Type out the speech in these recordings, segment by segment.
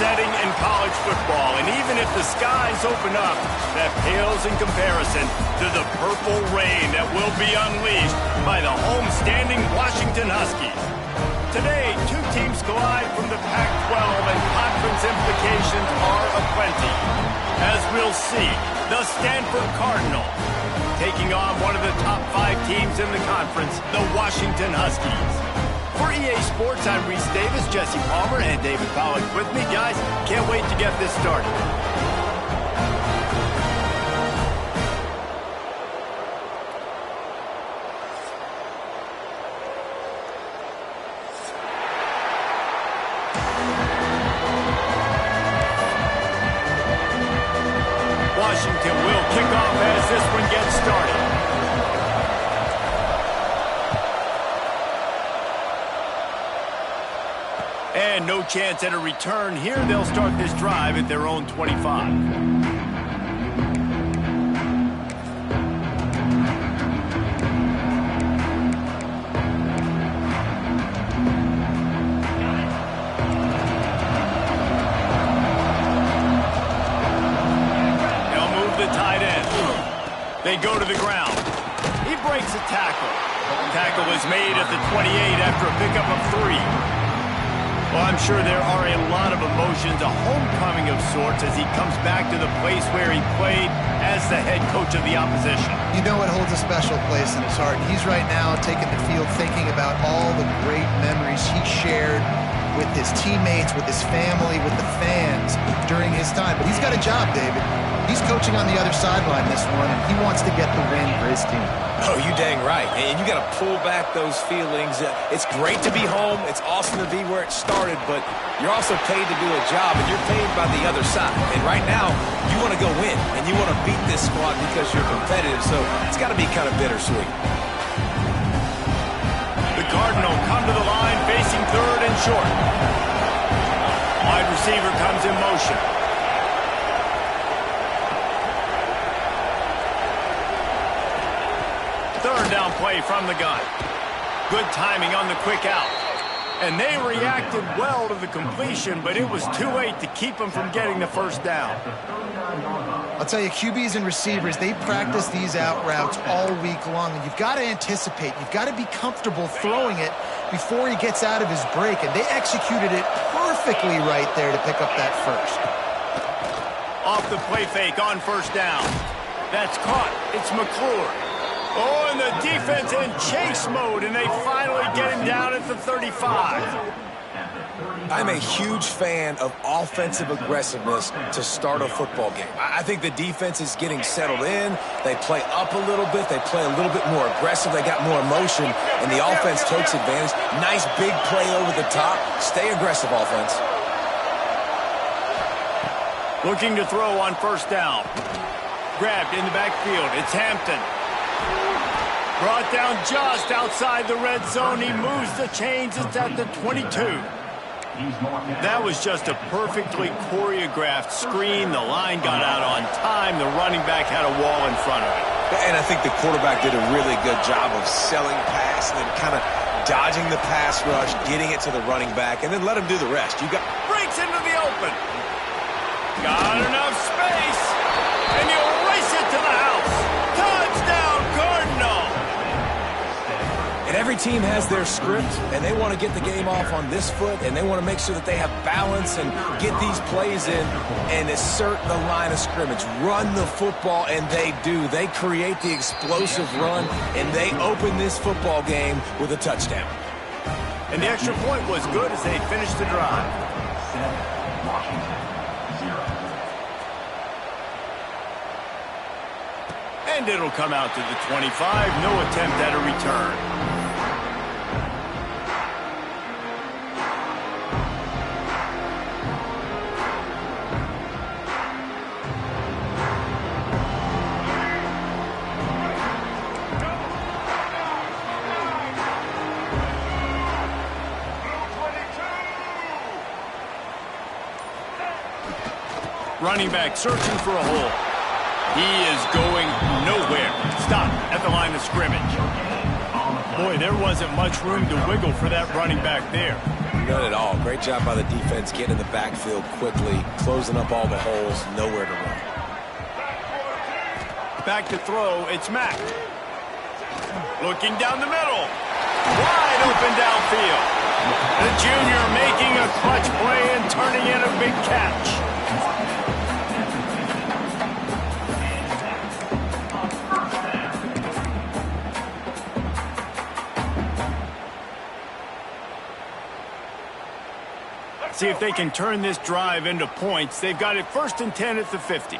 setting in college football, and even if the skies open up, that pales in comparison to the purple rain that will be unleashed by the home-standing Washington Huskies. Today, two teams collide from the Pac-12, and conference implications are aplenty. As we'll see, the Stanford Cardinals taking on one of the top 5 teams in the conference, the Washington Huskies. For EA Sports, I'm Reese Davis, Jesse Palmer, and David Pollack with me. Guys, can't wait to get this started. Washington will kick off as this one gets started. And no chance at a return here. They'll start this drive at their own 25. They go to the ground. He breaks a tackle. Tackle is made at the 28 after a pickup of 3. Well, I'm sure there are a lot of emotions, a homecoming of sorts, as he comes back to the place where he played as the head coach of the opposition. You know it holds a special place in his heart. He's right now taking the field thinking about all the great memories he shared with his teammates, with his family, with the fans during his time. But he's got a job, David. He's coaching on the other sideline this one, and he wants to get the win for his team. Oh, you dang right. And you got to pull back those feelings. It's great to be home. It's awesome to be where it started, but you're also paid to do a job, and you're paid by the other side. And right now, you want to go win, and you want to beat this squad because you're competitive, so it's got to be kind of bittersweet. The Cardinal come to the line, facing third and short. Wide receiver comes in motion. Third down play from the gun. Good timing on the quick out. And they reacted well to the completion, but it was too late to keep them from getting the first down. I'll tell you, QBs and receivers, they practice these out routes all week long, and you've got to anticipate. You've got to be comfortable throwing it before he gets out of his break, and they executed it perfectly right there to pick up that first. Off the play fake on first down. That's caught. It's McClure. Oh, and the defense in chase mode, and they finally get him down at the 35. I'm a huge fan of offensive aggressiveness to start a football game. I think the defense is getting settled in. They play up a little bit. They play a little bit more aggressive. They got more emotion, and the offense takes advantage. Nice big play over the top. Stay aggressive, offense. Looking to throw on first down. Grabbed in the backfield. It's Hampton. Brought down just outside the red zone. He moves the chains. It's at the 22. That was just a perfectly choreographed screen. The line got out on time. The running back had a wall in front of it. And I think the quarterback did a really good job of selling pass and then kind of dodging the pass rush, getting it to the running back, and then let him do the rest. You got breaks into the open. Got enough space. And he'll race it to the house. Touchdown, Cardinal. And every team has their script, and they want to get the game off on this foot, and they want to make sure that they have balance and get these plays in and assert the line of scrimmage. Run the football, and they do. They create the explosive run, and they open this football game with a touchdown. And the extra point was good as they finished the drive. And it'll come out to the 25. No attempt at a return. Running back searching for a hole. He is going nowhere. Stop at the line of scrimmage. Boy, there wasn't much room to wiggle for that running back there. None at all. Great job by the defense getting in the backfield quickly, closing up all the holes, nowhere to run. Back to throw, it's Mack. Looking down the middle. Wide open downfield. The junior making a clutch play and turning in a big catch. See if they can turn this drive into points. They've got it 1st and 10 at the 50.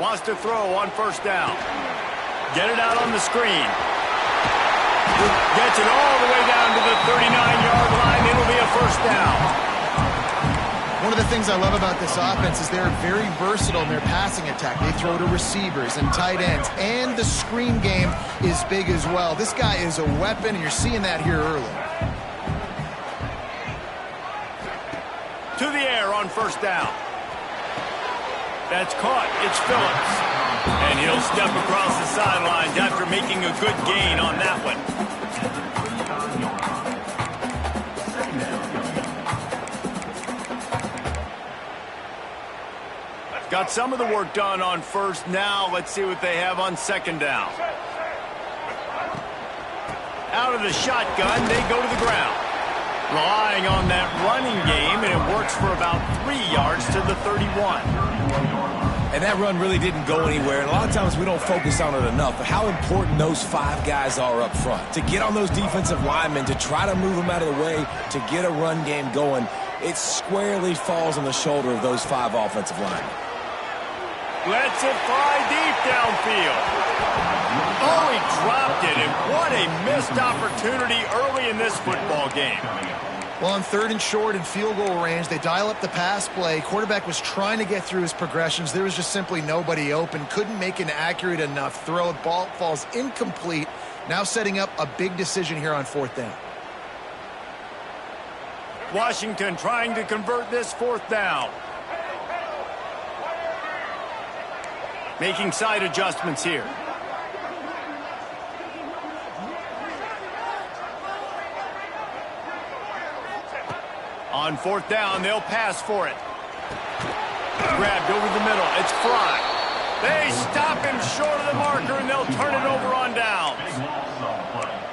Wants to throw on 1st down. Get it out on the screen. Gets it all the way down to the 39-yard line. It'll be a 1st down. One of the things I love about this offense is they're very versatile in their passing attack. They throw to receivers and tight ends, and the screen game is big as well. This guy is a weapon, and you're seeing that here early. To the air on 1st down. That's caught. It's Phillips. And he'll step across the sidelines after making a good gain on that one. Got some of the work done on 1st. Now let's see what they have on 2nd down. Out of the shotgun, they go to the ground. Relying on that running game, and it works for about 3 yards to the 31. And that run really didn't go anywhere. And a lot of times we don't focus on it enough, but how important those 5 guys are up front. To get on those defensive linemen, to try to move them out of the way, to get a run game going, it squarely falls on the shoulder of those 5 offensive linemen. Lets it fly deep downfield. Oh, he dropped it, and what a missed opportunity early in this football game. Well, on 3rd and short and field goal range, they dial up the pass play. Quarterback was trying to get through his progressions. There was just simply nobody open. Couldn't make an accurate enough throw. The ball falls incomplete. Now setting up a big decision here on 4th down. Washington trying to convert this 4th down. Making side adjustments here. On 4th down, they'll pass for it. Grabbed over the middle. It's Fry. They stop him short of the marker, and they'll turn it over on downs.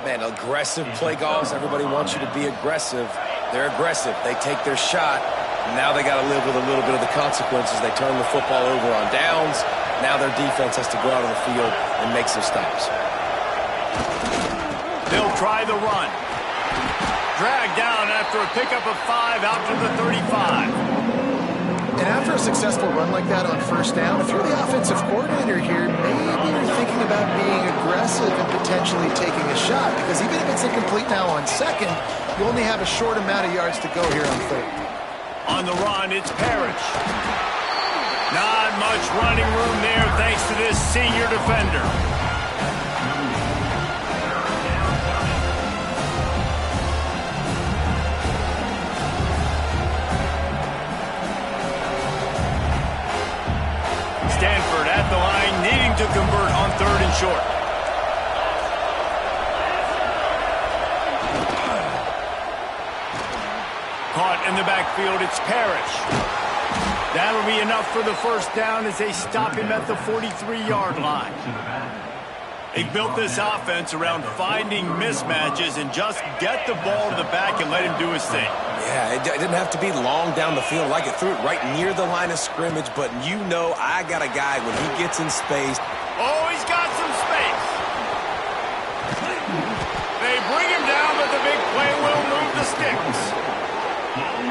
Man, aggressive play calls. Everybody wants you to be aggressive. They're aggressive. They take their shot. Now they got to live with a little bit of the consequences. They turn the football over on downs. Now their defense has to go out on the field and make some stops. They'll try the run. Dragged down after a pickup of 5 out to the 35. And after a successful run like that on 1st down, if you're the offensive coordinator here, maybe you're thinking about being aggressive and potentially taking a shot, because even if it's incomplete now on 2nd, you only have a short amount of yards to go here on 3rd. On the run, it's Parrish. Not much running room there thanks to this senior defender. Stanford at the line, needing to convert on 3rd and short. Caught in the backfield, it's Parrish. That'll be enough for the 1st down as they stop him at the 43-yard line. They built this offense around finding mismatches and just get the ball to the back and let him do his thing. Yeah, it didn't have to be long down the field. Like it threw it right near the line of scrimmage, but you know I got a guy when he gets in space. Oh, he's got some space. They bring him down, but the big play will move the sticks.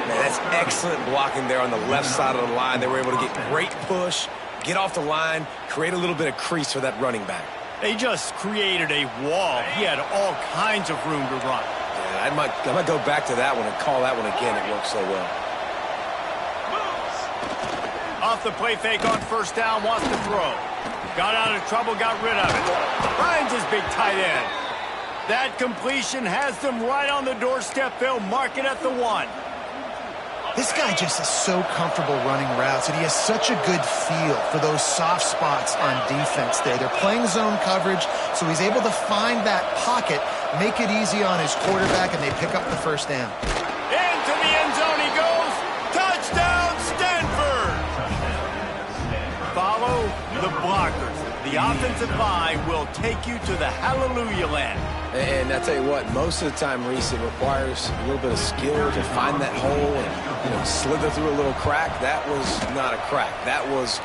Man, that's excellent blocking there on the left side of the line. They were able to get great push, get off the line, create a little bit of crease for that running back. They just created a wall. He had all kinds of room to run. Yeah, I might go back to that one and call that one again. It worked so well. Off the play fake on 1st down, wants to throw. Got out of trouble, got rid of it. Finds his big tight end. That completion has them right on the doorstep. They'll mark it at the 1. This guy just is so comfortable running routes, and he has such a good feel for those soft spots on defense there. They're playing zone coverage, so he's able to find that pocket make it easy on his quarterback, and they pick up the first down. Into the end zone he goes. Touchdown, Stanford! Follow the blockers. The offensive line will take you to the hallelujah land. And I tell you what, most of the time, Reese, it requires a little bit of skill to find that hole and slither through a little crack. That was not a crack. That was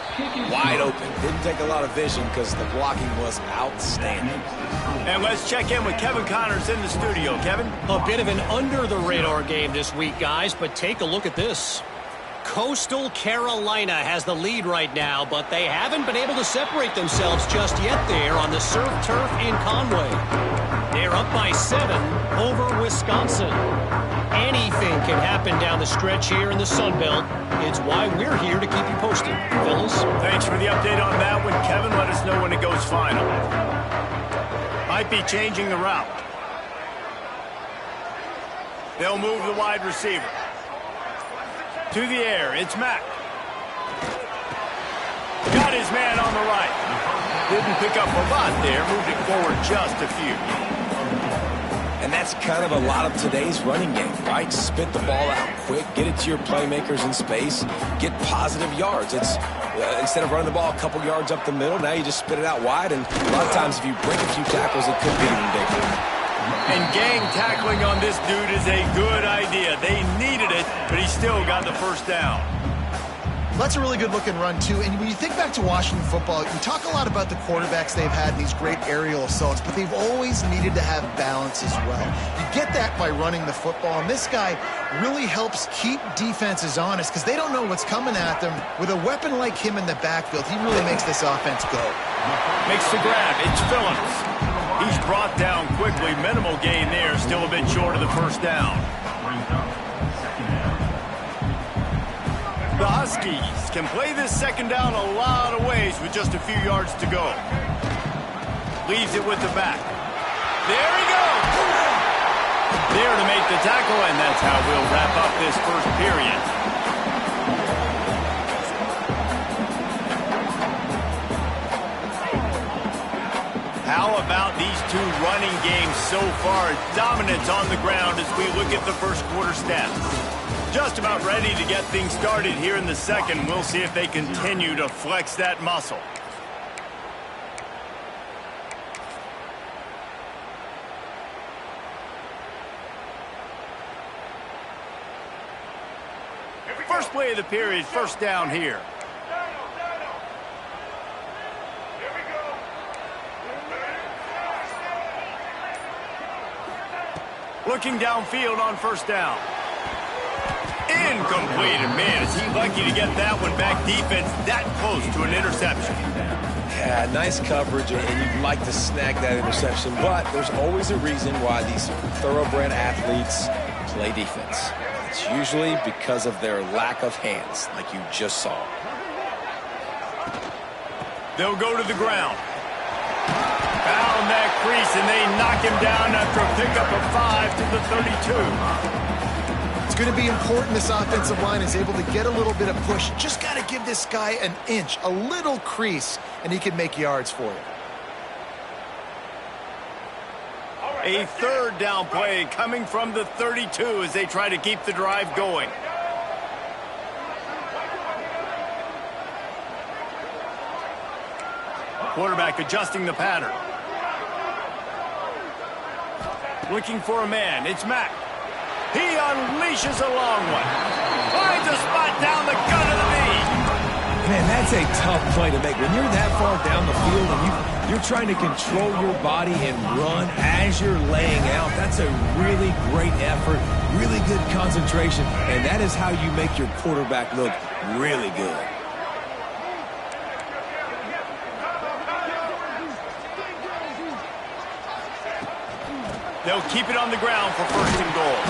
wide open. Didn't take a lot of vision because the blocking was outstanding. And let's check in with Kevin Connors in the studio. Kevin? A bit of an under-the-radar game this week, guys, but take a look at this. Coastal Carolina has the lead right now, but they haven't been able to separate themselves just yet there on the surf turf in Conway. They're up by 7 over Wisconsin. Anything can happen down the stretch here in the Sun Belt. It's why we're here to keep you posted. Fellas? Thanks for the update on that one, Kevin. Let us know when it goes final. Might be changing the route. They'll move the wide receiver. To the air, it's Mack. Got his man on the right. Didn't pick up a lot there, moved it forward just a few. And that's kind of a lot of today's running game, right? Spit the ball out quick, get it to your playmakers in space, get positive yards. It's instead of running the ball a couple yards up the middle, now you just spit it out wide, and a lot of times if you break a few tackles, it could be even bigger. And gang tackling on this dude is a good idea. They needed it, but he still got the first down. That's a really good-looking run, too. And when you think back to Washington football, you talk a lot about the quarterbacks they've had in these great aerial assaults, but they've always needed to have balance as well. You get that by running the football, and this guy really helps keep defenses honest because they don't know what's coming at them. With a weapon like him in the backfield, he really makes this offense go. Makes the grab. It's Phillips. He's brought down quickly. Minimal gain there. Still a bit short of the first down. The Huskies can play this second down a lot of ways with just a few yards to go. Leaves it with the back. There he goes. There to make the tackle, and that's how we'll wrap up this first period. How about these two running games so far? Dominance on the ground as we look at the first quarter stats. Just about ready to get things started here in the second. We'll see if they continue to flex that muscle. First play of the period, first down here. Looking downfield on first down. Incomplete, and man, is he lucky to get that one back. Defense that close to an interception. Yeah, nice coverage, and you'd like to snag that interception, but there's always a reason why these thoroughbred athletes play defense. It's usually because of their lack of hands, like you just saw. They'll go to the ground. Found that crease, and they knock him down after a pickup of 5 to the 32. It's going to be important this offensive line is able to get a little bit of push. Just got to give this guy an inch, a little crease, and he can make yards for you. A third down play coming from the 32 as they try to keep the drive going. Quarterback adjusting the pattern. Looking for a man. It's Mack. He unleashes a long one. Finds a spot down the gut of the knee. Man, that's a tough play to make. When you're that far down the field and you're trying to control your body and run as you're laying out, that's a really great effort, really good concentration, and that is how you make your quarterback look really good. They'll keep it on the ground for first and goal.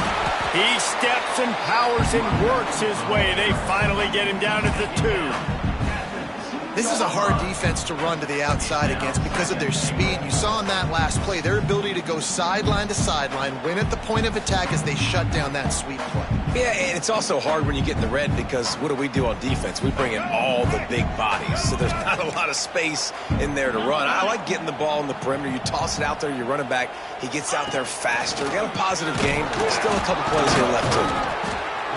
He steps and powers and works his way. They finally get him down at the 2. This is a hard defense to run to the outside against because of their speed. You saw in that last play their ability to go sideline to sideline, win at the point of attack as they shut down that sweep play. Yeah, and it's also hard when you get in the red because what do on defense? We bring in all the big bodies, so there's not a lot of space in there to run. I like getting the ball in the perimeter. You toss it out there, you run it back. He gets out there faster. Got a positive game. Still a couple plays here left to him.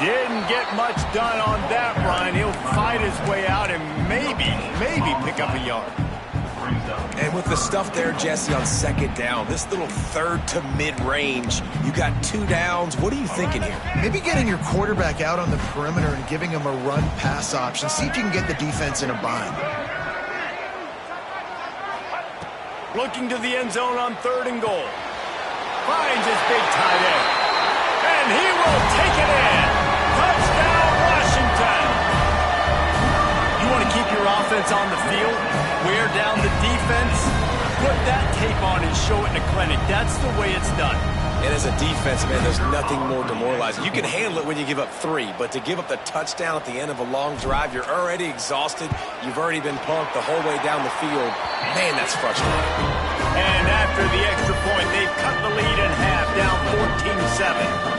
Didn't get much done on that run. He'll fight his way out and maybe pick up a yard. And with the stuff there, Jesse, on second down, this little third to mid-range, you got 2 downs. What are you thinking here? Maybe getting your quarterback out on the perimeter and giving him a run-pass option. See if you can get the defense in a bind. Looking to the end zone on 3rd and goal. Finds his big tight end. And he will take it in. Touchdown, Washington. You want to keep your offense on the field? Wear down the defense? Put that tape on and show it in the clinic. That's the way it's done. And as a defense, man, there's nothing more demoralizing. You can handle it when you give up 3, but to give up the touchdown at the end of a long drive, you're already exhausted. You've already been punked the whole way down the field. Man, that's frustrating. And after the extra point, they've cut the lead in half, down 14-7.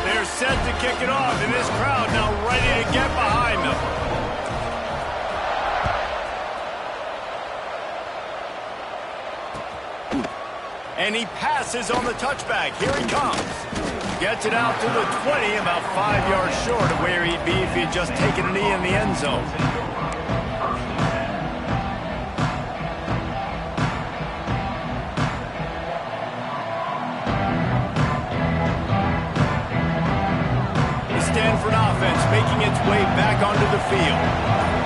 They're set to kick it off, and this crowd now ready to get behind them. And he passes on the touchback. Here he comes. Gets it out to the 20, about 5 yards short of where he'd be if he'd just taken a knee in the end zone. Stanford offense making its way back onto the field.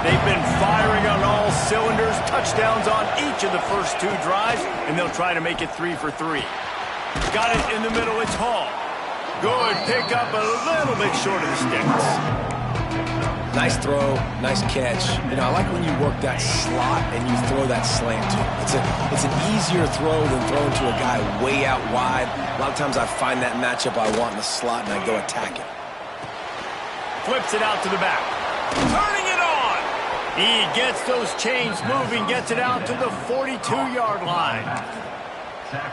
They've been firing on all cylinders, touchdowns on each of the first 2 drives, and they'll try to make it 3 for 3. Got it in the middle, it's Hall. Good pick up, a little bit short of the sticks. Nice throw, nice catch. You know, I like when you work that slot and you throw that slant to him. It's an easier throw than throwing to a guy way out wide. A lot of times I find that matchup I want in the slot and I go attack it. Flips it out to the back. Turning it on. He gets those chains moving, gets it out to the 42-yard line.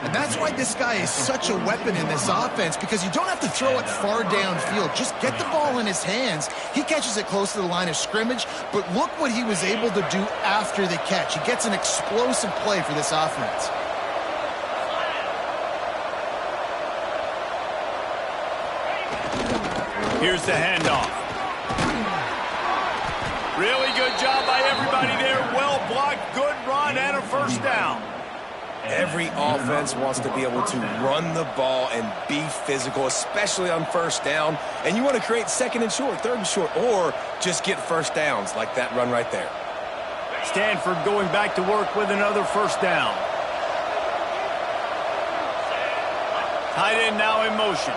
And that's why this guy is such a weapon in this offense, because you don't have to throw it far downfield. Just get the ball in his hands. He catches it close to the line of scrimmage, but look what he was able to do after the catch. He gets an explosive play for this offense. Here's the handoff. Really good job by everybody there. Well blocked, good run, and a first down. Every offense wants to be able to run the ball and be physical, especially on first down. And you want to create 2nd and short, 3rd and short, or just get first downs like that run right there. Stanford going back to work with another first down. Tight end now in motion.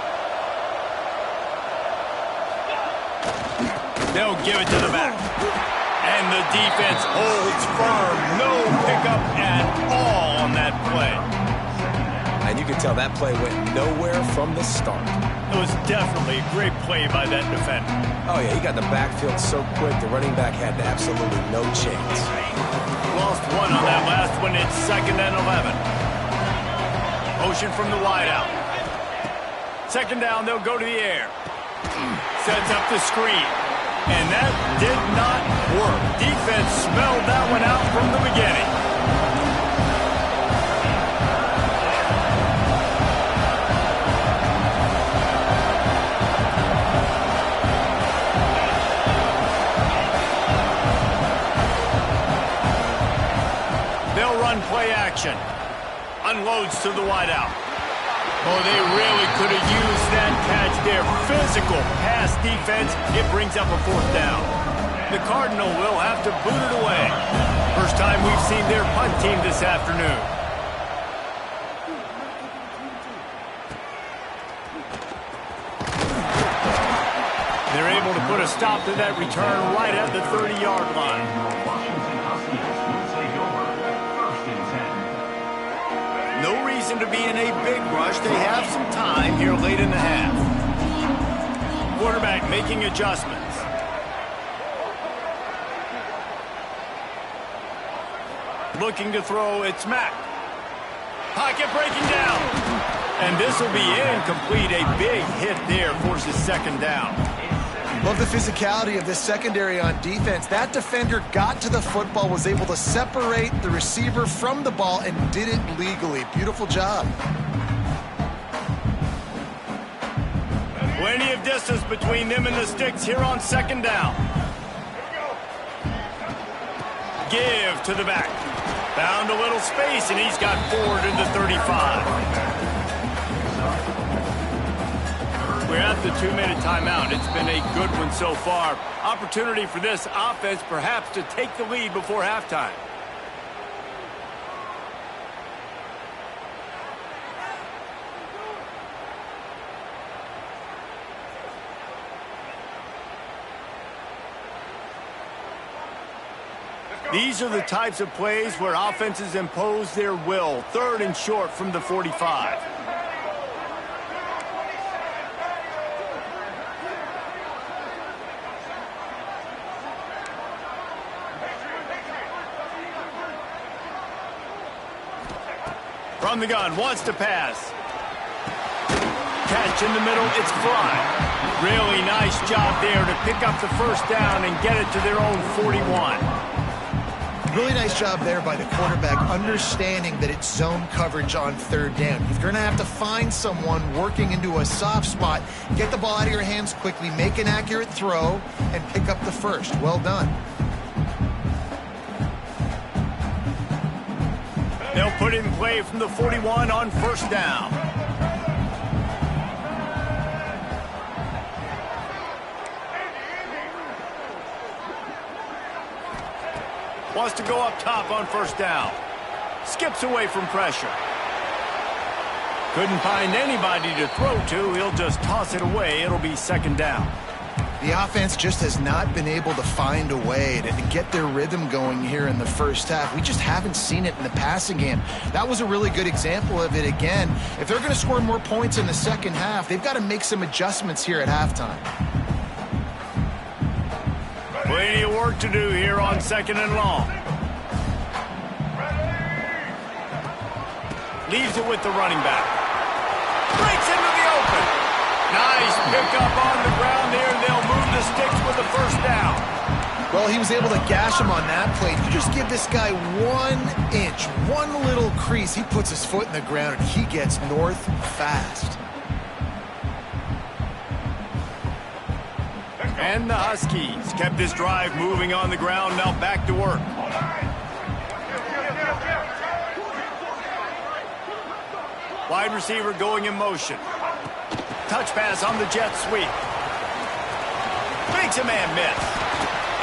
They'll give it to the back. And the defense holds firm. No pickup at all on that play. And you can tell that play went nowhere from the start. It was definitely a great play by that defender. Oh, yeah, he got in the backfield so quick, the running back had absolutely no chance. Lost 1 on that last one. It's 2nd and 11. Motion from the wideout. 2nd down, they'll go to the air. Sets up the screen. And that did not work. Defense smelled that one out from the beginning. They'll run play action. Unloads to the wideout. Oh, they really could have used that catch there. Physical pass defense. It brings up a 4th down. The Cardinal will have to boot it away. First time we've seen their punt team this afternoon. They're able to put a stop to that return right at the 30-yard line. No reason to be in a big rush. They have some time here late in the half. Quarterback making adjustments. Looking to throw, it's Mack. Pocket breaking down. And this will be incomplete. A big hit there forces second down. Love the physicality of this secondary on defense. That defender got to the football, was able to separate the receiver from the ball, and did it legally. Beautiful job. Plenty of distance between them and the sticks here on second down. Give to the back. Found a little space, and he's got forward into 35. We're at the 2-minute timeout. It's been a good one so far. Opportunity for this offense perhaps to take the lead before halftime. These are the types of plays where offenses impose their will. 3rd and short from the 45. From the gun, wants to pass. Catch in the middle, it's fly. Really nice job there to pick up the first down and get it to their own 41. Really nice job there by the quarterback, understanding that it's zone coverage on 3rd down. You're going to have to find someone working into a soft spot, get the ball out of your hands quickly, make an accurate throw, and pick up the first. Well done. They'll put it in play from the 41 on first down. Wants to go up top on first down. Skips away from pressure. Couldn't find anybody to throw to. He'll just toss it away. It'll be second down. The offense just has not been able to find a way to get their rhythm going here in the first half. We just haven't seen it in the passing game. That was a really good example of it again. If they're going to score more points in the second half, they've got to make some adjustments here at halftime. Plenty of work to do here on 2nd and long. Leaves it with the running back. Breaks into the open. Nice pickup on the ground there. They'll move the sticks with the first down. Well, he was able to gash him on that play. You just give this guy 1 inch, one little crease. He puts his foot in the ground, and he gets north fast. And the Huskies kept this drive moving on the ground. Now back to work. Wide receiver going in motion. Touch pass on the jet sweep. Makes a man miss.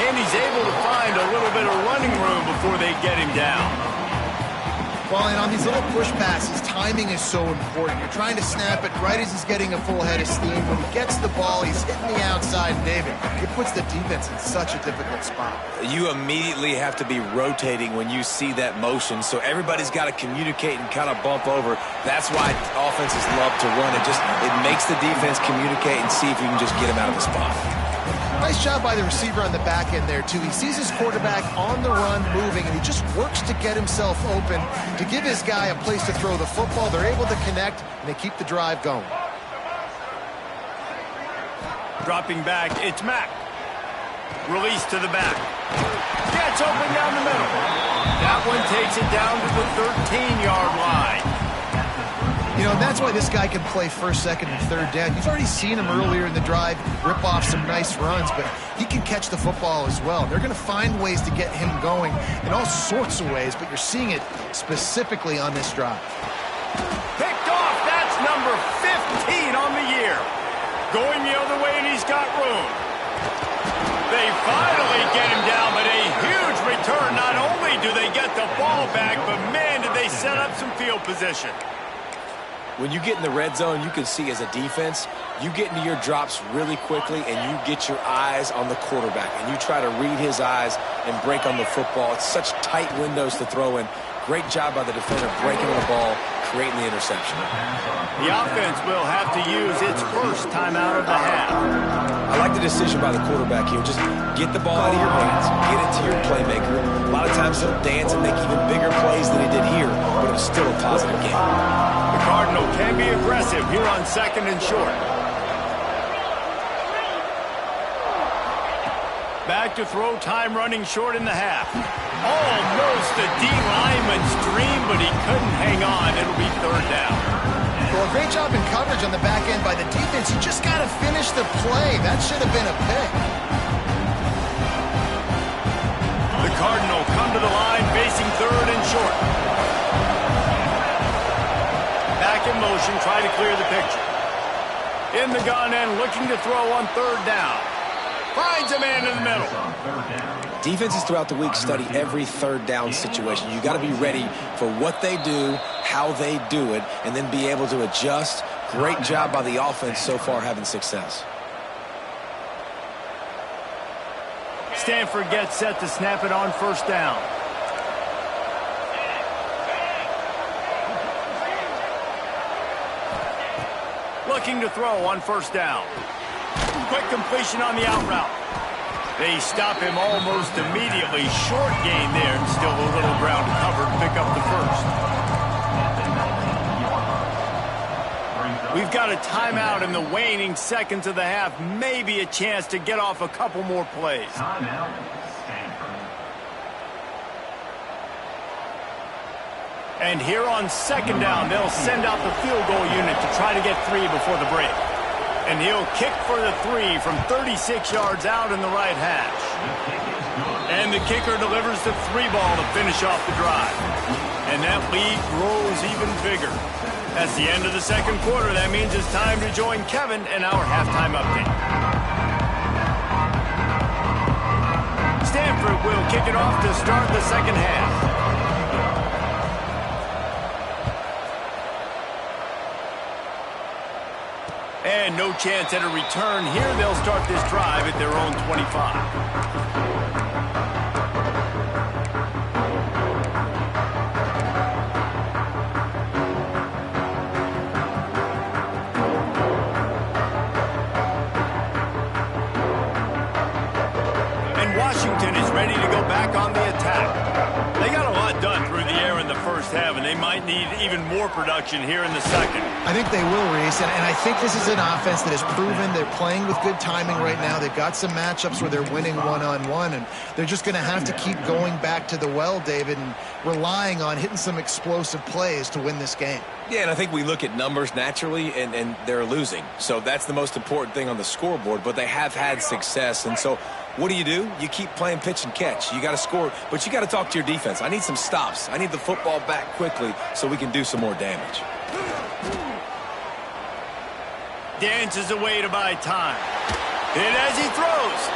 And he's able to find a little bit of running room before they get him down. Well, and on these little push passes, timing is so important. You're trying to snap it right as he's getting a full head of steam. When he gets the ball, he's hitting the outside, David. It puts the defense in such a difficult spot. You immediately have to be rotating when you see that motion, so everybody's got to communicate and kind of bump over. That's why offenses love to run it. It makes the defense communicate and see if you can just get him out of the spot. Nice job by the receiver on the back end there, too. He sees his quarterback on the run moving, and he just works to get himself open to give his guy a place to throw the football. They're able to connect, and they keep the drive going. Dropping back, it's Mack. Release to the back. Gets open down the middle. That one takes it down to the 13-yard line. You know, and that's why this guy can play 1st, 2nd, and 3rd down. You've already seen him earlier in the drive rip off some nice runs, but he can catch the football as well. They're going to find ways to get him going in all sorts of ways, but you're seeing it specifically on this drive. Picked off. That's number 15 on the year. Going the other way, and he's got room. They finally get him down, but a huge return. Not only do they get the ball back, but, man, did they set up some field position. When you get in the red zone, you can see as a defense, you get into your drops really quickly and you get your eyes on the quarterback and you try to read his eyes and break on the football. It's such tight windows to throw in. Great job by the defender breaking on the ball, creating the interception. The offense will have to use its first timeout of the half. I like the decision by the quarterback here. Just get the ball out of your hands, get it to your playmaker. A lot of times he'll dance and make even bigger plays than he did here, but it was still a positive game. The Cardinal can be aggressive here on 2nd and short. Back to throw, time running short in the half. Almost a D lineman's dream, but he couldn't hang on. It'll be 3rd down. Well, great job in coverage on the back end by the defense. You just got to finish the play. That should have been a pick. The Cardinal come to the line facing 3rd and short. Back in motion, try to clear the picture. In the gun and looking to throw on 3rd down. Finds a man in the middle. Defenses throughout the week study every 3rd down situation. You got to be ready for what they do, how they do it, and then be able to adjust. Great job by the offense so far having success. Stanford gets set to snap it on 1st down. Looking to throw on 1st down. Quick completion on the out route. They stop him almost immediately. Short gain there, and still a little ground covered to pick up the 1st. We've got a timeout in the waning seconds of the half. Maybe a chance to get off a couple more plays. And here on 2nd down, they'll send out the field goal unit to try to get 3 before the break. And he'll kick for the 3 from 36 yards out in the right hash. And the kicker delivers the 3 ball to finish off the drive. And that lead grows even bigger. That's the end of the 2nd quarter. That means it's time to join Kevin in our halftime update. Stanford will kick it off to start the 2nd half. And no chance at a return here. They'll start this drive at their own 25. And Washington is ready to go back on the attack. They got a lot done through the air in the 1st half, and they might need even more production here in the 2nd. I think they will, Reese, and I think this is an offense that has proven they're playing with good timing right now. They've got some matchups where they're winning one-on-one, and they're just going to have to keep going back to the well, David, and relying on hitting some explosive plays to win this game. Yeah, and I think we look at numbers naturally, and they're losing. So that's the most important thing on the scoreboard, but they have had success. And so what do? You keep playing pitch and catch. You got to score, but you got to talk to your defense. I need some stops. I need the football back quickly so we can do some more damage. Dances away to buy time. Hit as he throws.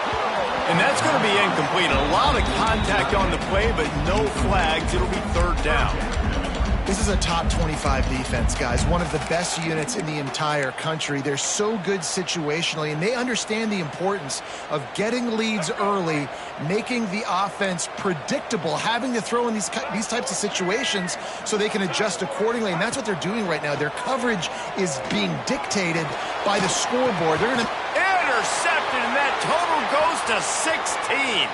And that's going to be incomplete. A lot of contact on the play, but no flags. It'll be 3rd down. This is a top 25 defense, guys. One of the best units in the entire country. They're so good situationally, and they understand the importance of getting leads early, making the offense predictable, having to throw in these types of situations so they can adjust accordingly. And that's what they're doing right now. Their coverage is being dictated by the scoreboard. They're going to intercepted, and that total goes to 16.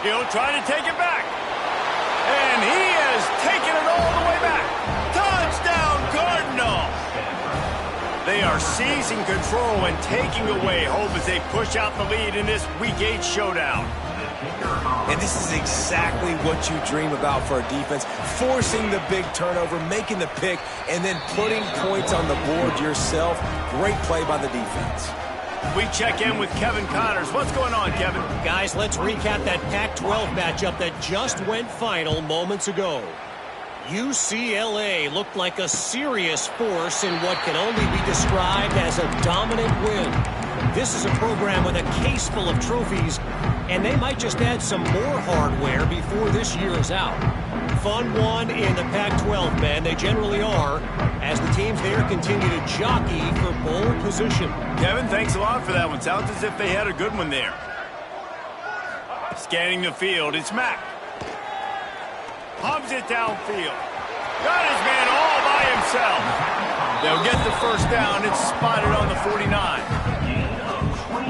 He'll try to take it back. And he has taken it all the way back. Touchdown, Cardinal! They are seizing control and taking away hope as they push out the lead in this Week 8 showdown. And this is exactly what you dream about for a defense, forcing the big turnover, making the pick, and then putting points on the board yourself. Great play by the defense. We check in with Kevin Connors. What's going on, Kevin? Guys, let's recap that Pac-12 matchup that just went final moments ago. UCLA looked like a serious force in what can only be described as a dominant win. This is a program with a case full of trophies, and they might just add some more hardware before this year is out. Fun one in the Pac-12, man. They generally are, as the teams there continue to jockey for bowl position. Kevin, thanks a lot for that one. Sounds as if they had a good one there. Scanning the field, it's Mack. Pumps it downfield. Got his man all by by himself. They'll get the first down. It's spotted on the 49.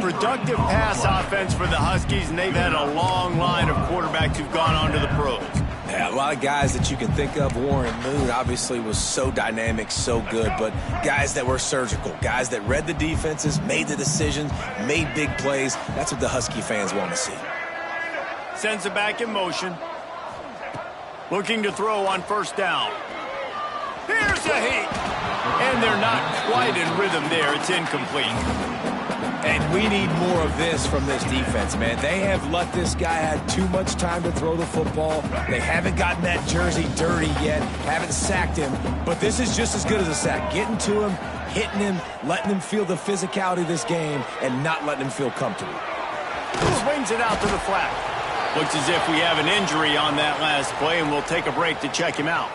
Productive pass offense for the Huskies, and they've had a long line of quarterbacks who've gone on to the pros. Yeah, a lot of guys that you can think of. Warren Moon obviously was so dynamic, so good, but guys that were surgical, guys that read the defenses, made the decisions, made big plays. That's what the Husky fans want to see. Sends it back in motion. Looking to throw on first down. Here's a heat. And they're not quite in rhythm there. It's incomplete. And we need more of this from this defense, man. They have let this guy have too much time to throw the football. They haven't gotten that jersey dirty yet, haven't sacked him. But this is just as good as a sack. Getting to him, hitting him, letting him feel the physicality of this game, and not letting him feel comfortable. Swings it out to the flat. Looks as if we have an injury on that last play, and we'll take a break to check him out.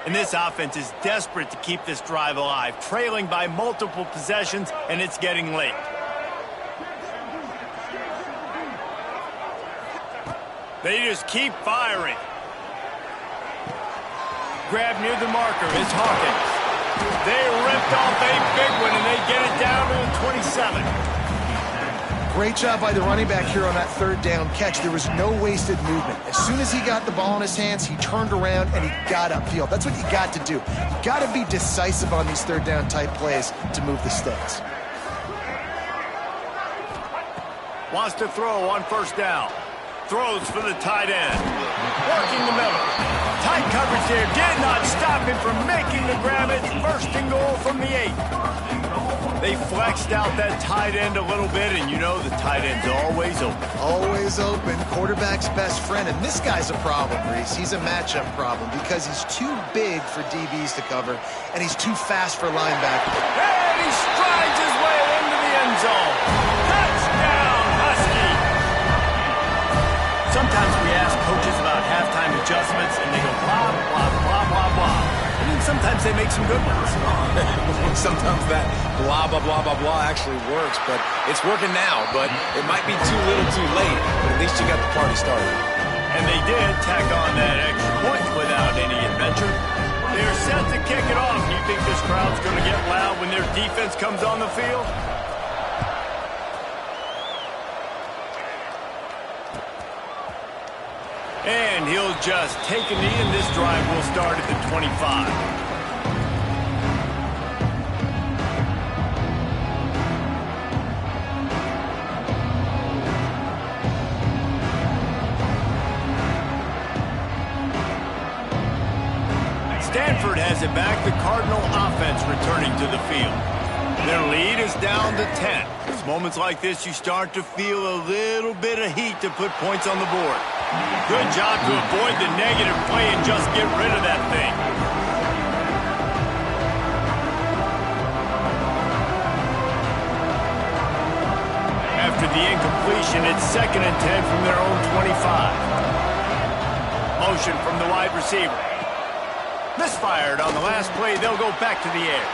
And this offense is desperate to keep this drive alive, trailing by multiple possessions, and it's getting late. They just keep firing. Grab near the marker is Hawkins. They ripped off a big one, and they get it down to the 27. Great job by the running back here on that third down catch. There was no wasted movement. As soon as he got the ball in his hands, he turned around and he got upfield. That's what you got to do. You got to be decisive on these third down type plays to move the stakes. Wants to throw on first down. Throws for the tight end. Working the middle. Tight coverage there. Did not stop him from making the grab. It's first and goal from the 8. They flexed out that tight end a little bit, and you know the tight end's always open. Always open. Quarterback's best friend. And this guy's a problem, Reese. He's a matchup problem because he's too big for DBs to cover, and he's too fast for linebackers. And he strides his way into the end zone. Touchdown, Husky! Sometimes we ask coaches about halftime adjustments, and they go blah, blah, blah, blah, blah. And then sometimes they make some good ones. Sometimes that blah, blah, blah, blah, blah actually works, but it's working now. But it might be too little too late, but at least you got the party started. And they did tack on that extra point without any adventure. They're set to kick it off. You think this crowd's going to get loud when their defense comes on the field? And he'll just take a knee, and this drive will start at the 25. Stanford has it back. The Cardinal offense returning to the field. Their lead is down to 10. It's moments like this you start to feel a little bit of heat to put points on the board. Good job to avoid the negative play and just get rid of that thing. After the incompletion, it's 2nd and 10 from their own 25. Motion from the wide receiver. Misfired on the last play. They'll go back to the air.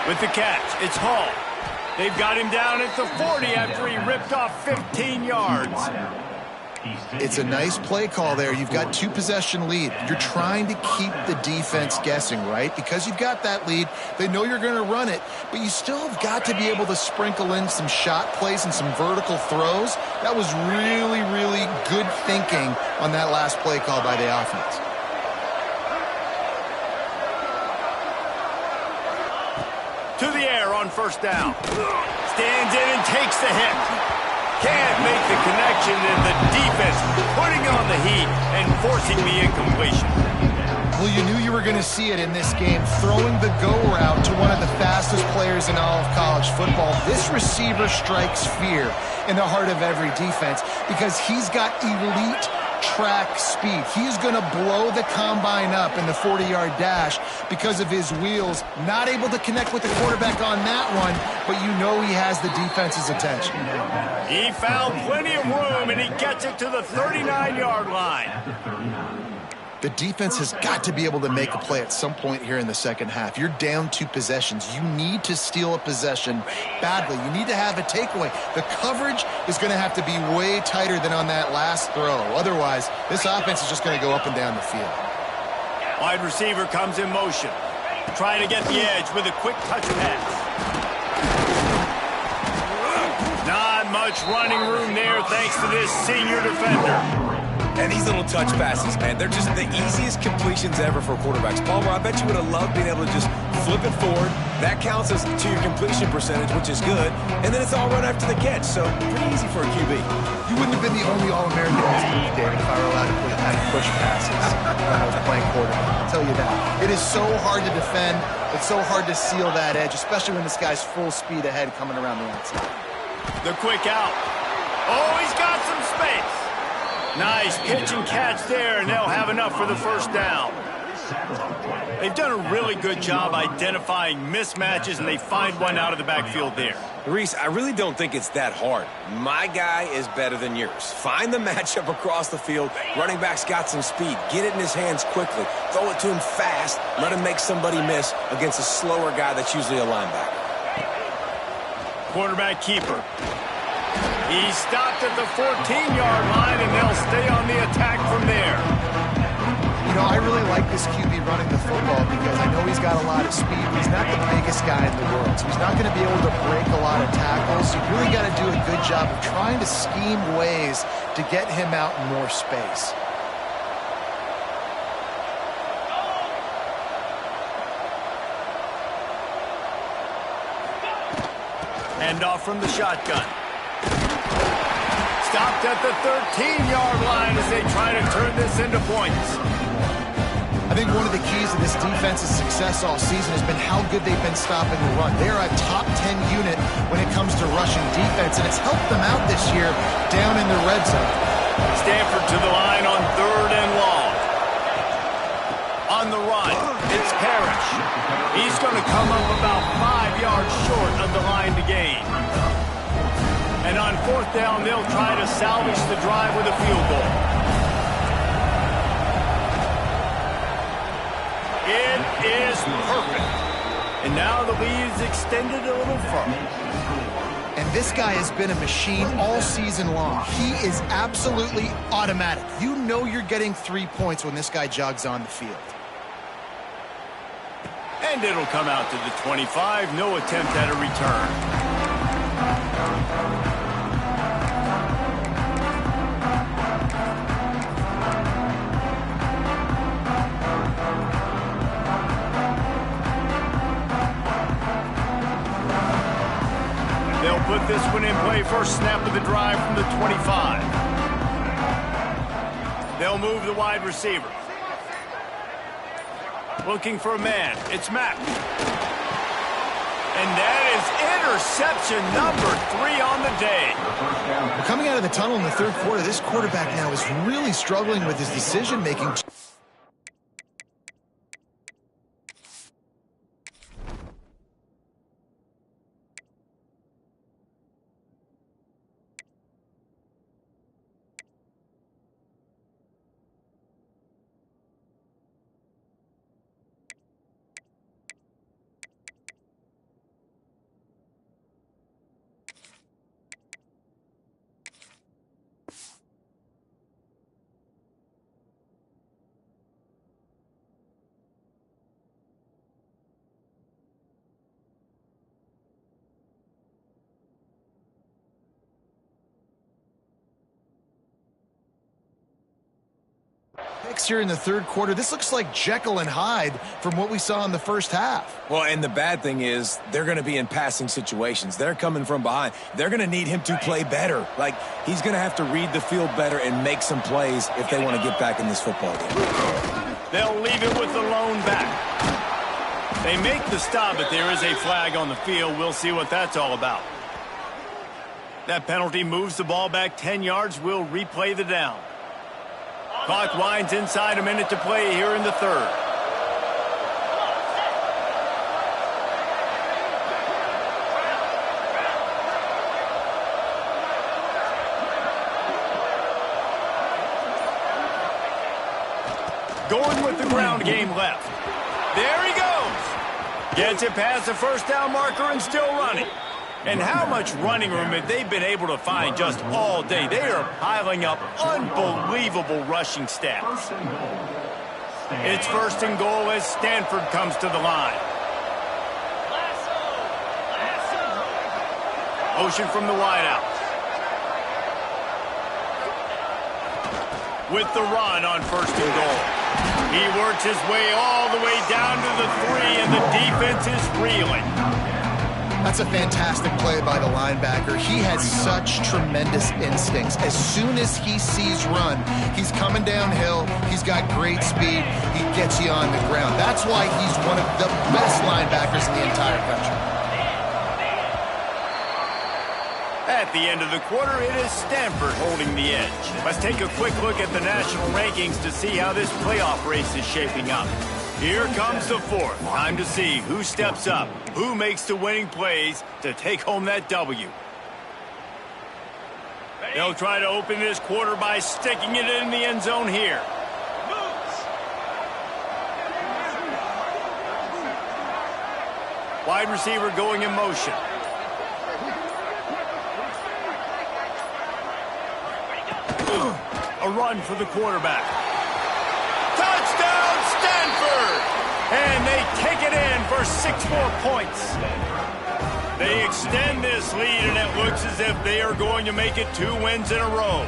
With the catch, it's Hall. They've got him down at the 40 after he ripped off 15 yards. It's a nice play call there. You've got 2-possession lead. You're trying to keep the defense guessing, right? Because you've got that lead. They know you're going to run it, but you still have got to be able to sprinkle in some shot plays and some vertical throws. That was really, really good thinking on that last play call by the offense. To the air on first down. Stands in and takes the hit. Can't make the connection, and the defense putting on the heat and forcing the incompletion. Well, you knew you were going to see it in this game, throwing the go route to one of the fastest players in all of college football. This receiver strikes fear in the heart of every defense because he's got elite track speed. He's going to blow the combine up in the 40-yard dash because of his wheels. Not able to connect with the quarterback on that one, but you know he has the defense's attention. He found plenty of room, and he gets it to the 39-yard line. The defense has got to be able to make a play at some point here in the second half. You're down 2 possessions. You need to steal a possession badly. You need to have a takeaway. The coverage is going to have to be way tighter than on that last throw. Otherwise, this offense is just going to go up and down the field. Wide receiver comes in motion. Trying to get the edge with a quick touch pass. Not much running room there thanks to this senior defender. And these little touch passes, man, they're just the easiest completions ever for quarterbacks. Palmer, I bet you would have loved being able to just flip it forward. That counts as to your completion percentage, which is good. And then it's all run after the catch, so pretty easy for a QB. You wouldn't have been the only All-American in this league, David, if I were allowed to have push passes when I was playing quarterback. I'll tell you that. It is so hard to defend. It's so hard to seal that edge, especially when this guy's full speed ahead coming around the outside. The quick out. Oh, he's got some space. Nice pitch and catch there, and they'll have enough for the first down. They've done a really good job identifying mismatches, and they find one out of the backfield there. Reese, I really don't think it's that hard. My guy is better than yours. Find the matchup across the field. Running back's got some speed. Get it in his hands quickly. Throw it to him fast. Let him make somebody miss against a slower guy that's usually a linebacker. Quarterback keeper. He's stopped at the 14-yard line, and they'll stay on the attack from there. You know, I really like this QB running the football because I know he's got a lot of speed. He's not the biggest guy in the world, so he's not going to be able to break a lot of tackles. You really got to do a good job of trying to scheme ways to get him out in more space. Hand off from the shotgun. Stopped at the 13-yard line as they try to turn this into points. I think one of the keys to this defense's success all season has been how good they've been stopping the run. They're a top 10 unit when it comes to rushing defense, and it's helped them out this year down in the red zone. Stanford to the line on 3rd and long. On the run, it's Parrish. He's going to come up about 5 yards short of the line to gain. And on 4th down, they'll try to salvage the drive with a field goal. It is perfect. And now the lead is extended a little further. And this guy has been a machine all season long. He is absolutely automatic. You know you're getting 3 points when this guy jogs on the field. And it'll come out to the 25. No attempt at a return. They'll put this one in play. First snap of the drive from the 25. They'll move the wide receiver. Looking for a man. It's Mack. And that is interception number 3 on the day. Well, coming out of the tunnel in the 3rd quarter, this quarterback now is really struggling with his decision-making. Here in the 3rd quarter, this looks like Jekyll and Hyde from what we saw in the first half. Well, and the bad thing is they're going to be in passing situations. They're coming from behind. They're going to need him to play better. Like, he's going to have to read the field better and make some plays if they want to get back in this football game. They'll leave it with the lone back. They make the stop, but there is a flag on the field. We'll see what that's all about. That penalty moves the ball back 10 yards. We'll replay the down. Clock winds inside a minute to play here in the 3rd. going with the ground game left. There he goes. Gets it past the first down marker and still running. And how much running room have they been able to find just all day? They are piling up unbelievable rushing stats. It's first and goal as Stanford comes to the line. Motion from the wideout. With the run on first and goal. He works his way all the way down to the 3, and the defense is reeling. That's a fantastic play by the linebacker. He has such tremendous instincts. As soon as he sees run, he's coming downhill. He's got great speed. He gets you on the ground. That's why he's one of the best linebackers in the entire country. At the end of the quarter, it is Stanford holding the edge. Let's take a quick look at the national rankings to see how this playoff race is shaping up. Here comes the fourth. Time to see who steps up, who makes the winning plays to take home that W. They'll try to open this quarter by sticking it in the end zone here. Wide receiver going in motion. A run for the quarterback. Touchdown, Stanford! And they take it in for 6 more points. They extend this lead, and it looks as if they are going to make it 2 wins in a row.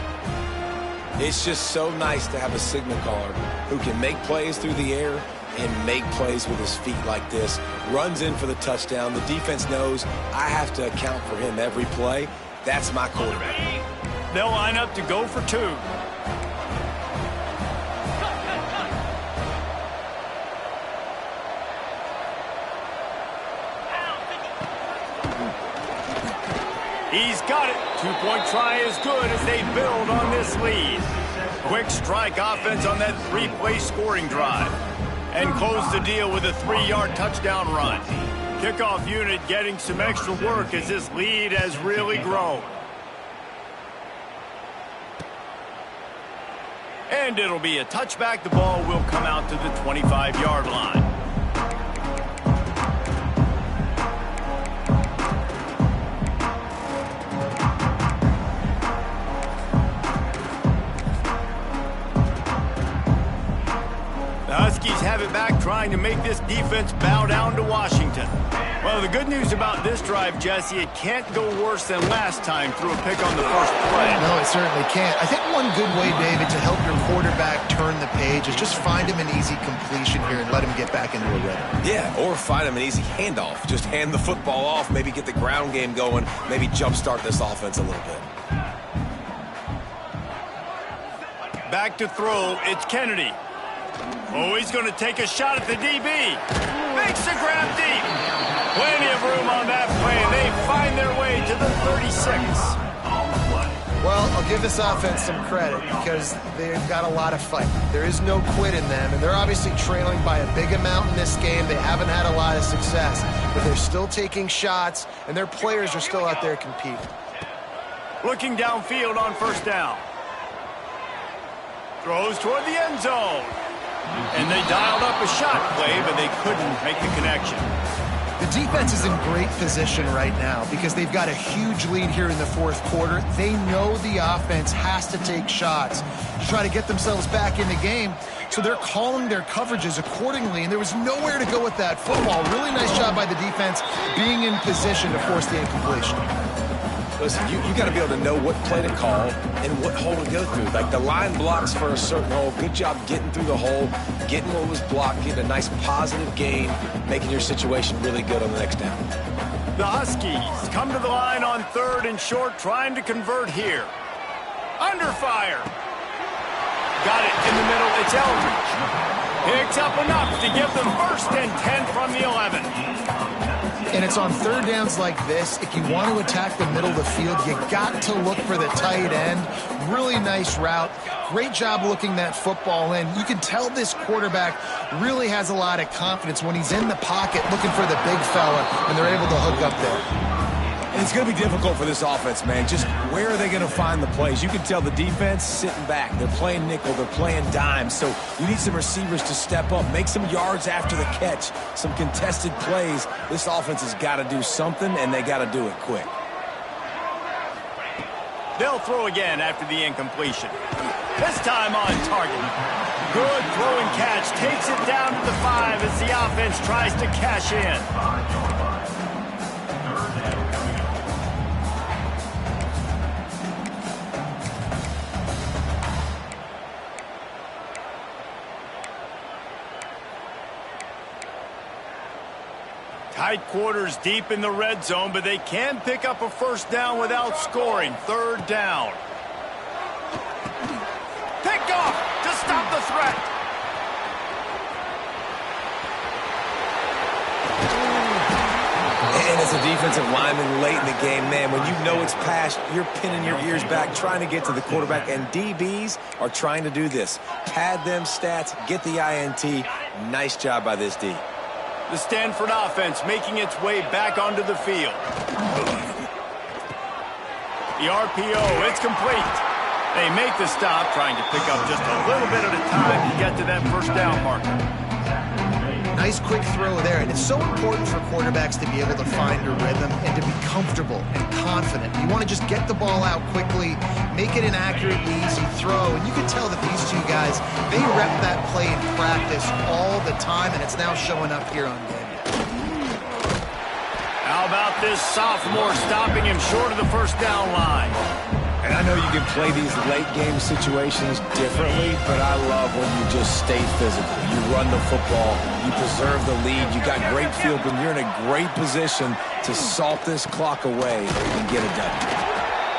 It's just so nice to have a signal caller who can make plays through the air and make plays with his feet like this. Runs in for the touchdown. The defense knows I have to account for him every play. That's my quarterback. They'll line up to go for 2. He's got it. 2-point try is good as they build on this lead. Quick strike offense on that 3-play scoring drive. And close the deal with a 3-yard touchdown run. Kickoff unit getting some extra work as this lead has really grown. And it'll be a touchback. The ball will come out to the 25-yard line. The Huskies have it back, trying to make this defense bow down to Washington. Well, the good news about this drive, Jesse, it can't go worse than last time through a pick on the first play. No, it certainly can't. I think one good way, David, to help your quarterback turn the page is just find him an easy completion here and let him get back into a rhythm. Yeah, or find him an easy handoff. Just hand the football off, maybe get the ground game going, maybe jumpstart this offense a little bit. Back to throw, it's Kennedy. Oh, he's going to take a shot at the DB. Makes the grab deep. Plenty of room on that play, and they find their way to the 36. Well, I'll give this offense some credit because they've got a lot of fight. There is no quit in them, and they're obviously trailing by a big amount in this game. They haven't had a lot of success, but they're still taking shots, and their players are still out there competing. Looking downfield on first down. Throws toward the end zone. And they dialed up a shot play, but they couldn't make the connection. The defense is in great position right now because they've got a huge lead here in the fourth quarter. They know the offense has to take shots to try to get themselves back in the game, so they're calling their coverages accordingly, and there was nowhere to go with that football. Really nice job by the defense being in position to force the incompletion. Listen, you got to be able to know what play to call and what hole to go through. Like the line blocks for a certain hole. Good job getting through the hole, getting what was blocked, getting a nice positive gain, making your situation really good on the next down. The Huskies come to the line on 3rd and short, trying to convert here. Under fire. Got it in the middle. It's Eldridge. Picks up enough to give them 1st and 10 from the 11. And it's on 3rd downs like this. If you want to attack the middle of the field, you got to look for the tight end. Really nice route. Great job looking that football in. You can tell this quarterback really has a lot of confidence when he's in the pocket looking for the big fella, and they're able to hook up there. And it's going to be difficult for this offense, man. Just where are they going to find the plays? You can tell the defense sitting back. They're playing nickel. They're playing dime. So you need some receivers to step up, make some yards after the catch, some contested plays. This offense has got to do something, and they got to do it quick. They'll throw again after the incompletion. This time on target. Good throwing catch. Takes it down to the 5 as the offense tries to cash in. Tight quarters deep in the red zone, but they can pick up a first down without scoring. Third down. Picked off to stop the threat. And as a defensive lineman late in the game, man, when you know it's past, you're pinning your ears back, trying to get to the quarterback, and DBs are trying to do this. Pad them stats, get the INT. Nice job by this D. The Stanford offense making its way back onto the field. The RPO, it's complete. They make the stop, trying to pick up just a little bit at a time to get to that first down marker. Nice quick throw there, and it's so important for quarterbacks to be able to find a rhythm and to be comfortable and confident. You want to just get the ball out quickly, make it an accurate, easy throw, and you can tell that these two guys, they rep that play in practice all the time, and it's now showing up here on game day. How about this sophomore stopping him short of the first down line? And I know you can play these late-game situations differently, but I love when you just stay physical. You run the football, you preserve the lead, you got great field, and you're in a great position to salt this clock away and get it done.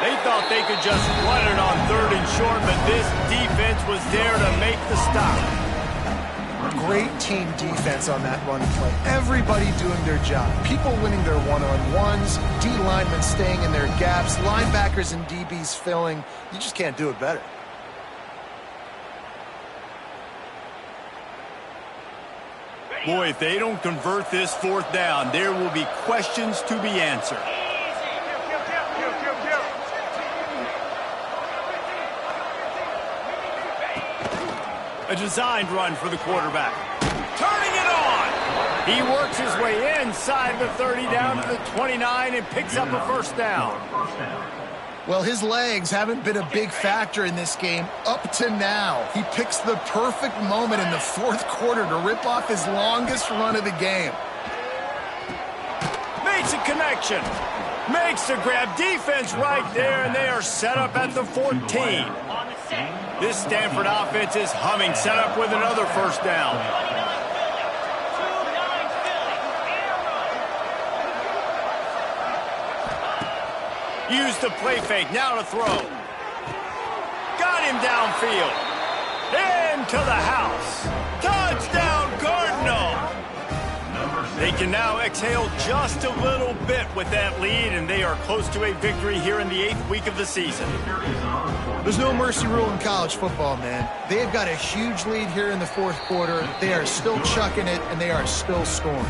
They thought they could just run it on 3rd and short, but this defense was there to make the stop. Great team defense on that run play. Everybody doing their job. People winning their one-on-ones, D linemen staying in their gaps, linebackers and DBs filling. You just can't do it better. Boy, if they don't convert this 4th down, there will be questions to be answered. A designed run for the quarterback. Turning it on! He works his way inside the 30 down to the 29 and picks up a first down. Well, his legs haven't been a big factor in this game up to now. He picks the perfect moment in the 4th quarter to rip off his longest run of the game. Makes a connection. Makes the grab. Defense right there, and they are set up at the 14. This Stanford offense is humming, set up with another first down. Use the play fake, now to throw. Got him downfield. Into the house. Touchdown, Cardinal. They can now exhale just a little bit with that lead, and they are close to a victory here in the 8th week of the season. There's no mercy rule in college football, man. They've got a huge lead here in the 4th quarter. They are still chucking it, and they are still scoring.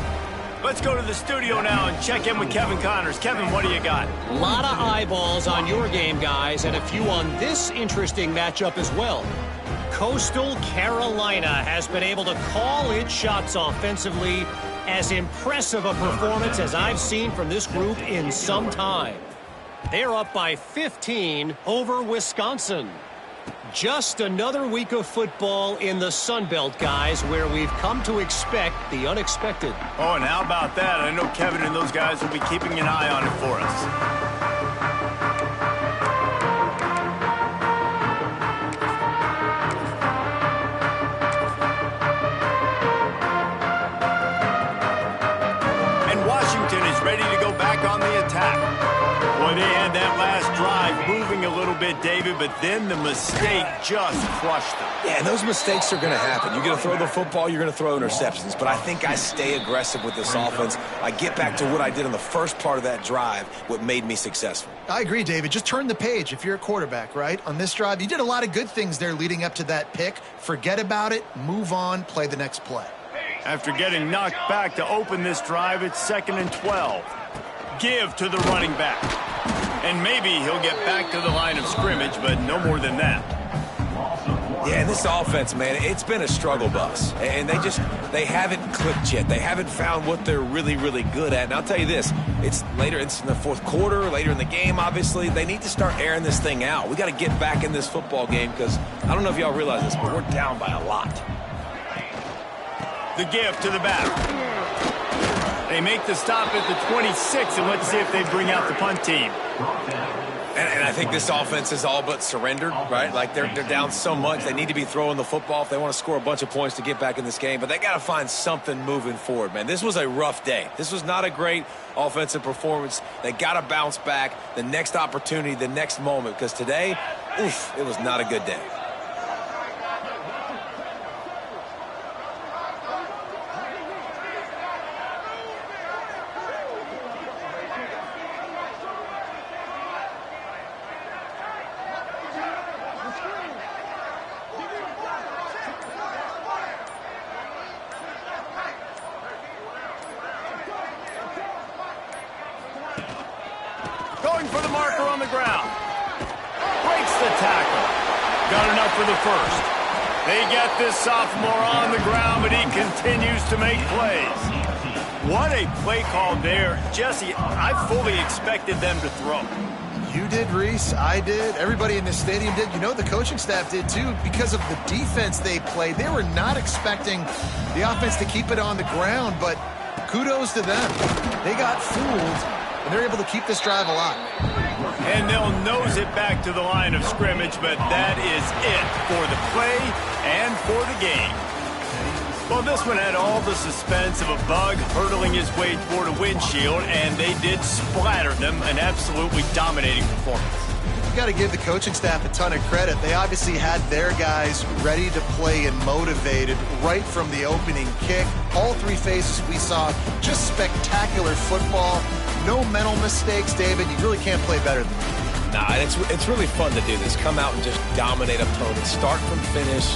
Let's go to the studio now and check in with Kevin Connors. Kevin, what do you got? A lot of eyeballs on your game, guys, and a few on this interesting matchup as well. Coastal Carolina has been able to call its shots offensively. As impressive a performance as I've seen from this group in some time. They're up by 15 over Wisconsin. Just another week of football in the Sun Belt, guys, where we've come to expect the unexpected. Oh, and how about that? I know Kevin and those guys will be keeping an eye on it for us. Ready to go back on the attack. Boy, they had that last drive moving a little bit, David, but then the mistake just crushed them. Yeah, and those mistakes are going to happen. You're going to throw the football, you're going to throw interceptions, but I think I stay aggressive with this offense. I get back to what I did in the first part of that drive, what made me successful. I agree, David. Just turn the page if you're a quarterback, right? On this drive, you did a lot of good things there leading up to that pick. Forget about it, move on, play the next play. After getting knocked back to open this drive, it's 2nd and 12. give to the running back. And maybe he'll get back to the line of scrimmage, but no more than that. Yeah, and this offense, man, it's been a struggle bus. And they haven't clicked yet. They haven't found what they're really, really good at. And I'll tell you this, it's in the fourth quarter, later in the game, obviously. They need to start airing this thing out. We got to get back in this football game because I don't know if y'all realize this, but we're down by a lot. The give to the back. They make the stop at the 26, and let's see if they bring out the punt team. And I think this offense is all but surrendered, right? Like they're down so much. They need to be throwing the football if they want to score a bunch of points to get back in this game. But they got to find something moving forward, man. This was a rough day. This was not a great offensive performance. They got to bounce back the next opportunity, the next moment. Because today, oof, it was not a good day. Going for the marker on the ground. Breaks the tackle. Got enough for the first. They get this sophomore on the ground, but he continues to make plays. What a play call there. Jesse, I fully expected them to throw. You did, Reese. I did. Everybody in this stadium did. You know, the coaching staff did, too. Because of the defense they played, they were not expecting the offense to keep it on the ground, but kudos to them. They got fooled. And they're able to keep this drive alive. And they'll nose it back to the line of scrimmage, but that is it for the play and for the game. Well, this one had all the suspense of a bug hurtling his way toward a windshield, and they did splatter them, an absolutely dominating performance. You got to give the coaching staff a ton of credit. They obviously had their guys ready to play and motivated right from the opening kick. All three phases we saw, just spectacular football. No mental mistakes, David. You really can't play better than that. Nah, it's really fun to do this. Come out and just dominate opponents. Start from finish.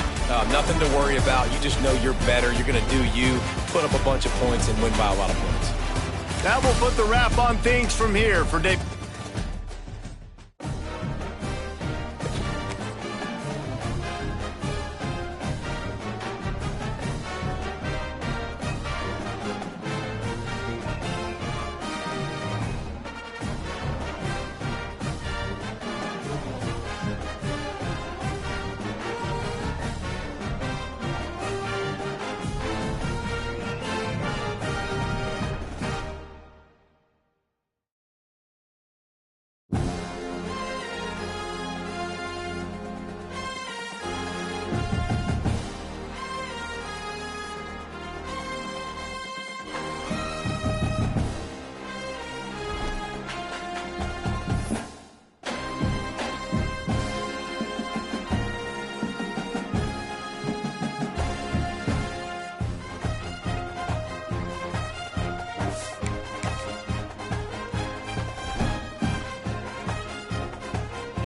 Nothing to worry about. You just know you're better. You're going to do you, put up a bunch of points, and win by a lot of points. That will put the wrap on things from here for Dave.